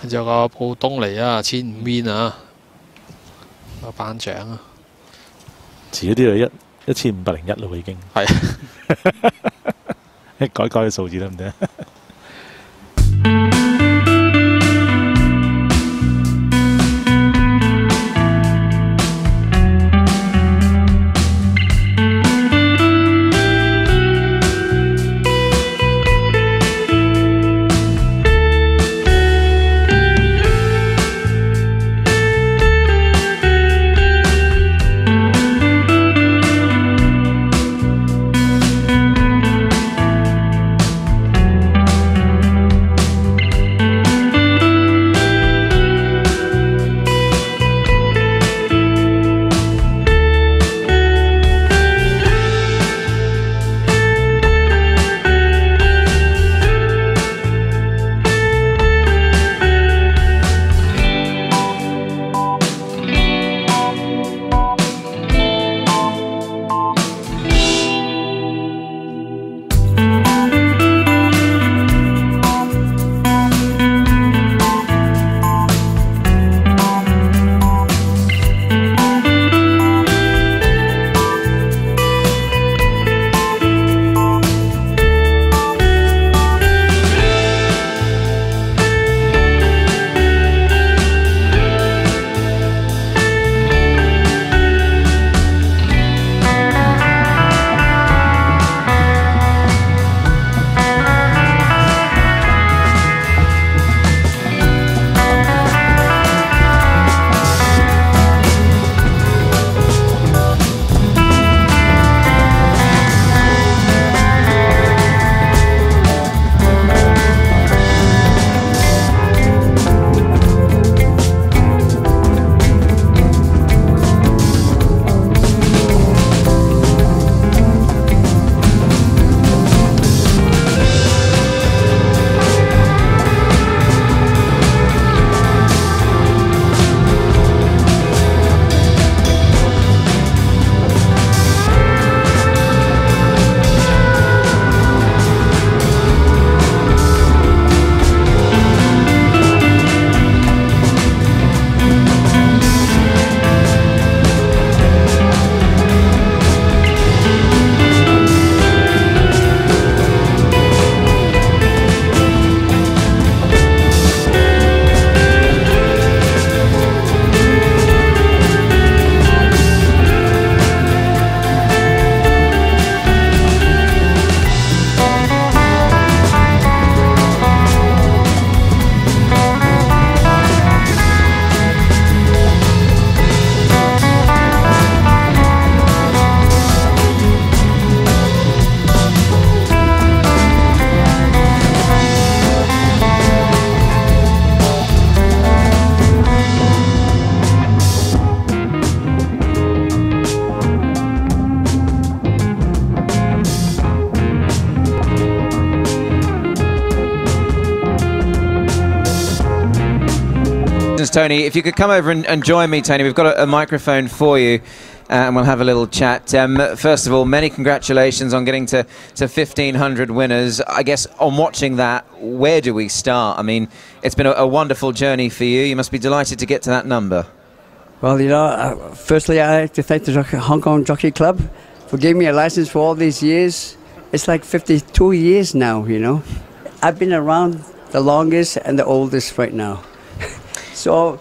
就有個告東尼啊1500啊個頒獎啊，遲啲就1501咯，已經係改個數字得唔得？Tony, if you could come over and join me, Tony. We've got a microphone for you, and we'll have a little chat. First of all, many congratulations on getting to 1,500 winners. I guess on watching that, where do we start? I mean, it's been a wonderful journey for you. You must be delighted to get to that number. Well, you know, firstly, I'd like to thank the Hong Kong Jockey Club for giving me a license for all these years. It's like 52 years now, you know. I've been around the longest and the oldest right now. So,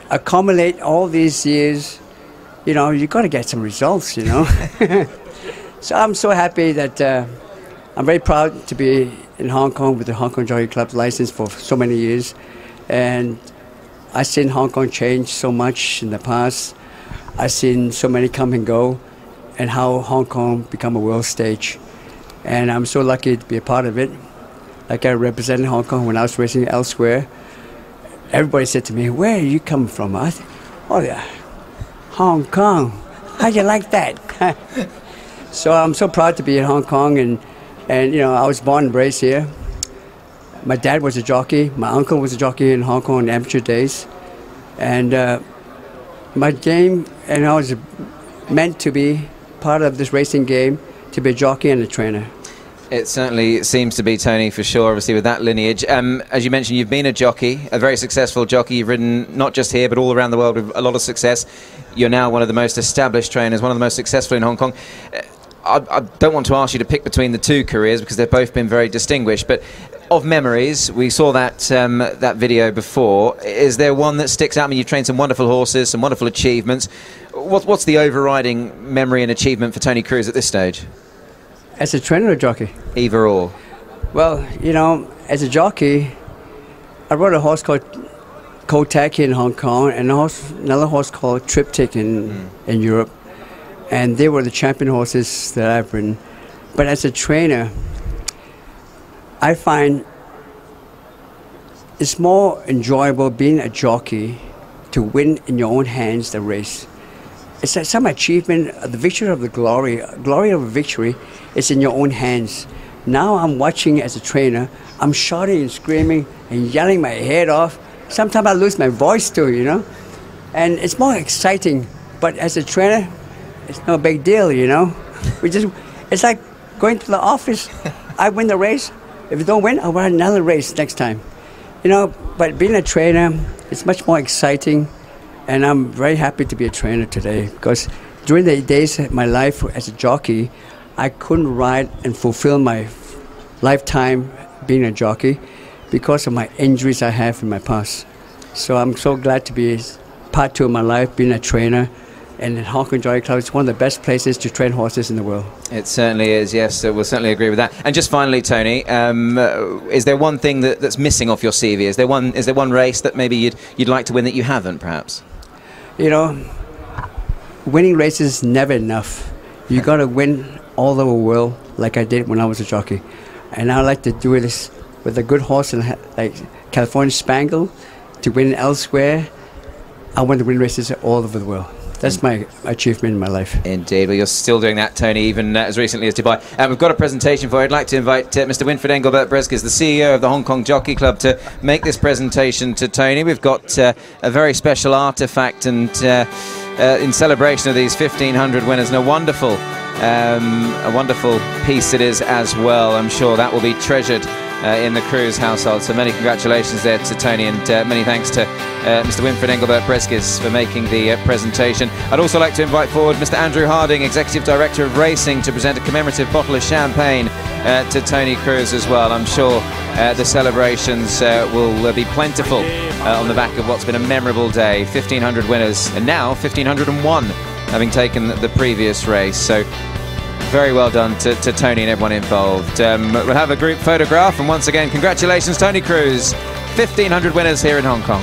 accumulate all these years, you know, you got to get some results, you know. So I'm so happy that I'm very proud to be in Hong Kong with the Hong Kong Jockey Club license for so many years. And I've seen Hong Kong change so much in the past. I've seen so many come and go, and how Hong Kong become a world stage. And I'm so lucky to be a part of it. Like I represented Hong Kong when I was racing elsewhere. Everybody said to me, "Where are you coming from?" I said, "Oh yeah, Hong Kong. How do you like that?" So I'm so proud to be in Hong Kong, and you know, I was born and raised here. My dad was a jockey. My uncle was a jockey in Hong Kong in amateur days, and my game, and I was meant to be part of this racing game, to be a jockey and a trainer. It certainly seems to be, Tony, for sure, obviously, with that lineage. As you mentioned, you've been a jockey, a very successful jockey. You've ridden not just here, but all around the world with a lot of success. You're now one of the most established trainers, one of the most successful in Hong Kong. I don't want to ask you to pick between the two careers because they've both been very distinguished, but of memories, we saw that that video before. Is there one that sticks out? I mean, you've trained some wonderful horses, some wonderful achievements. What's the overriding memory and achievement for Tony Cruz at this stage? As a trainer or jockey? Either or. Well, you know, as a jockey, I rode a horse called Kotaki in Hong Kong and another horse called Triptych in Europe. And they were the champion horses that I've ridden. But as a trainer, I find it's more enjoyable being a jockey to win in your own hands the race. It's like some achievement, the victory of the glory of a victory is in your own hands. Now I'm watching as a trainer, I'm shouting and screaming and yelling my head off. Sometimes I lose my voice too, you know. And it's more exciting, but as a trainer, it's no big deal, you know. It's like going to the office. I win the race. If you don't win, I'll run another race next time. You know, but being a trainer, it's much more exciting. And I'm very happy to be a trainer today because during the days of my life as a jockey, I couldn't ride and fulfill my lifetime being a jockey because of my injuries I have in my past. So I'm so glad to be part two of my life, being a trainer. And the Hong Kong Jockey Club is one of the best places to train horses in the world. It certainly is, yes. We'll certainly agree with that. And just finally, Tony, is there one thing that's missing off your CV? Is there one race that maybe you'd like to win that you haven't, perhaps? You know, winning races is never enough. You got to win all over the world like I did when I was a jockey. And I like to do this with a good horse like California Spangle to win elsewhere. I want to win races all over the world. That's my achievement in my life. Indeed. Well, you're still doing that, Tony, even as recently as Dubai. We've got a presentation for you. I'd like to invite Mr. Winfried Engelbert Breskes, the CEO of the Hong Kong Jockey Club, to make this presentation to Tony. We've got a very special artefact and in celebration of these 1,500 winners, and a wonderful piece it is as well. I'm sure that will be treasured in the Cruz household. So many congratulations there to Tony, and many thanks to Mr. Winfried Engelbert Breskes for making the presentation. I'd also like to invite forward Mr. Andrew Harding, Executive Director of Racing, to present a commemorative bottle of champagne to Tony Cruz as well. I'm sure the celebrations will be plentiful on the back of what's been a memorable day. 1,500 winners, and now 1,501 having taken the previous race. So very well done to Tony and everyone involved. We'll have a group photograph, and once again, congratulations, Tony Cruz. 1,500 winners here in Hong Kong.